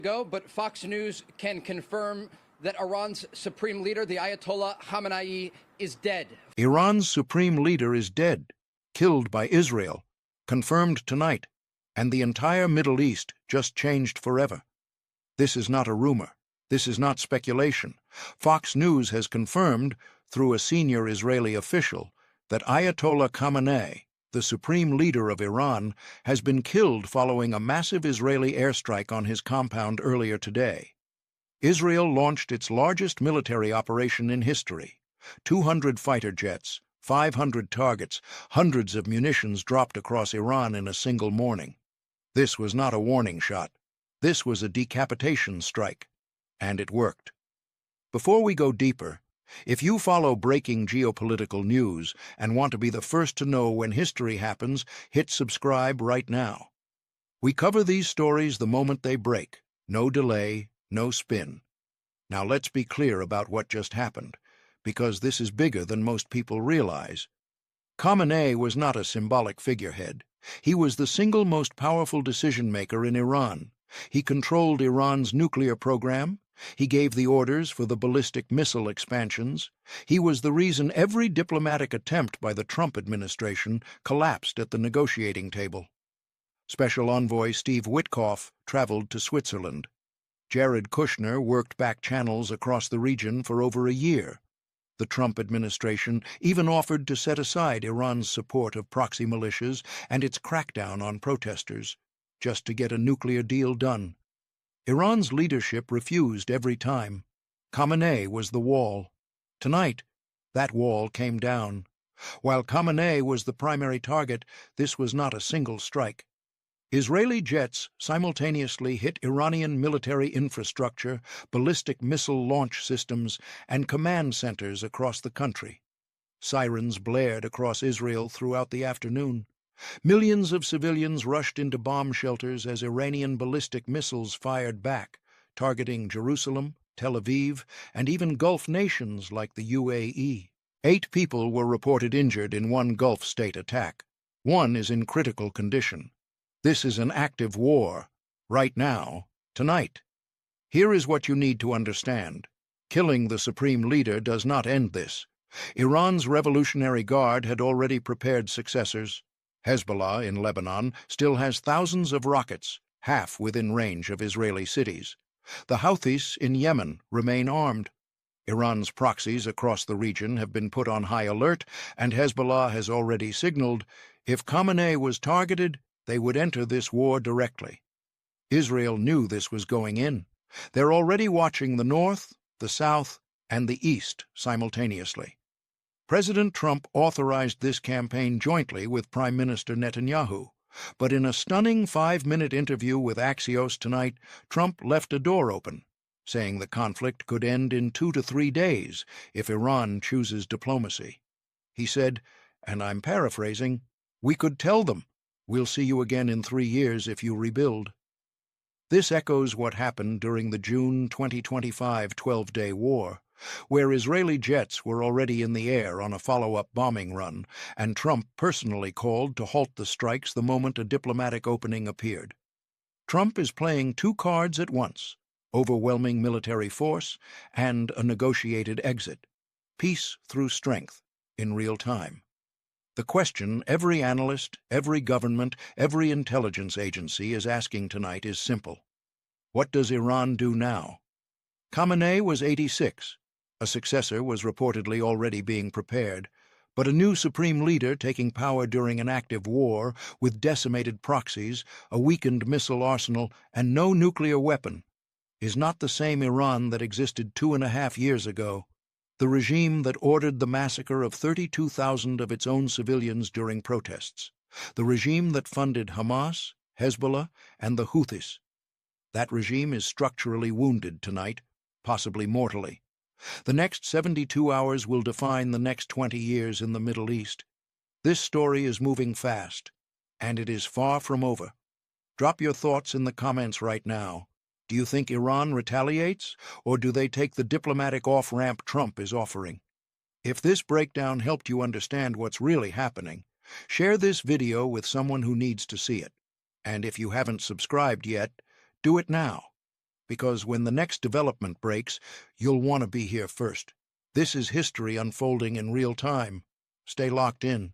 Ago, but Fox News can confirm that Iran's supreme leader, the Ayatollah Khamenei, is dead. Iran's supreme leader is dead, killed by Israel, confirmed tonight, and the entire Middle East just changed forever. This is not a rumor. This is not speculation. Fox News has confirmed, through a senior Israeli official, that Ayatollah Khamenei, the supreme leader of Iran, has been killed following a massive Israeli airstrike on his compound earlier today. Israel launched its largest military operation in history. 200 fighter jets, 500 targets, hundreds of munitions dropped across Iran in a single morning. This was not a warning shot. This was a decapitation strike. And it worked. Before we go deeper, if you follow breaking geopolitical news and want to be the first to know when history happens, hit subscribe right now. We cover these stories the moment they break. No delay, no spin. Now let's be clear about what just happened, because this is bigger than most people realize. Khamenei was not a symbolic figurehead. He was the single most powerful decision-maker in Iran. He controlled Iran's nuclear program. He gave the orders for the ballistic missile expansions. He was the reason every diplomatic attempt by the Trump administration collapsed at the negotiating table. Special Envoy Steve Witkoff traveled to Switzerland. Jared Kushner worked back channels across the region for over a year. The Trump administration even offered to set aside Iran's support of proxy militias and its crackdown on protesters, just to get a nuclear deal done. Iran's leadership refused every time. Khamenei was the wall. Tonight, that wall came down. While Khamenei was the primary target, this was not a single strike. Israeli jets simultaneously hit Iranian military infrastructure, ballistic missile launch systems, and command centers across the country. Sirens blared across Israel throughout the afternoon. Millions of civilians rushed into bomb shelters as Iranian ballistic missiles fired back, targeting Jerusalem, Tel Aviv, and even Gulf nations like the UAE. 8 people were reported injured in one Gulf state attack. 1 is in critical condition. This is an active war, right now, tonight. Here is what you need to understand. Killing the supreme leader does not end this. Iran's Revolutionary Guard had already prepared successors. Hezbollah in Lebanon still has thousands of rockets, half within range of Israeli cities. The Houthis in Yemen remain armed. Iran's proxies across the region have been put on high alert, and Hezbollah has already signaled if Khamenei was targeted, they would enter this war directly. Israel knew this was going in. They're already watching the north, the south, and the east simultaneously. President Trump authorized this campaign jointly with Prime Minister Netanyahu, but in a stunning 5-minute interview with Axios tonight, Trump left a door open, saying the conflict could end in 2 to 3 days if Iran chooses diplomacy. He said, and I'm paraphrasing, "We could tell them, we'll see you again in 3 years if you rebuild." This echoes what happened during the June 2025 12-day war, where Israeli jets were already in the air on a follow-up bombing run, and Trump personally called to halt the strikes the moment a diplomatic opening appeared. Trump is playing 2 cards at once: overwhelming military force and a negotiated exit. Peace through strength, in real time. The question every analyst, every government, every intelligence agency is asking tonight is simple. What does Iran do now? Khamenei was 86. A successor was reportedly already being prepared, but a new supreme leader taking power during an active war with decimated proxies, a weakened missile arsenal, and no nuclear weapon is not the same Iran that existed 2.5 years ago. The regime that ordered the massacre of 32,000 of its own civilians during protests. The regime that funded Hamas, Hezbollah, and the Houthis. That regime is structurally wounded tonight, possibly mortally. The next 72 hours will define the next 20 years in the Middle East. This story is moving fast, and it is far from over. Drop your thoughts in the comments right now. Do you think Iran retaliates, or do they take the diplomatic off-ramp Trump is offering? If this breakdown helped you understand what's really happening, share this video with someone who needs to see it. And if you haven't subscribed yet, do it now. because when the next development breaks, you'll want to be here first. This is history unfolding in real time. Stay locked in.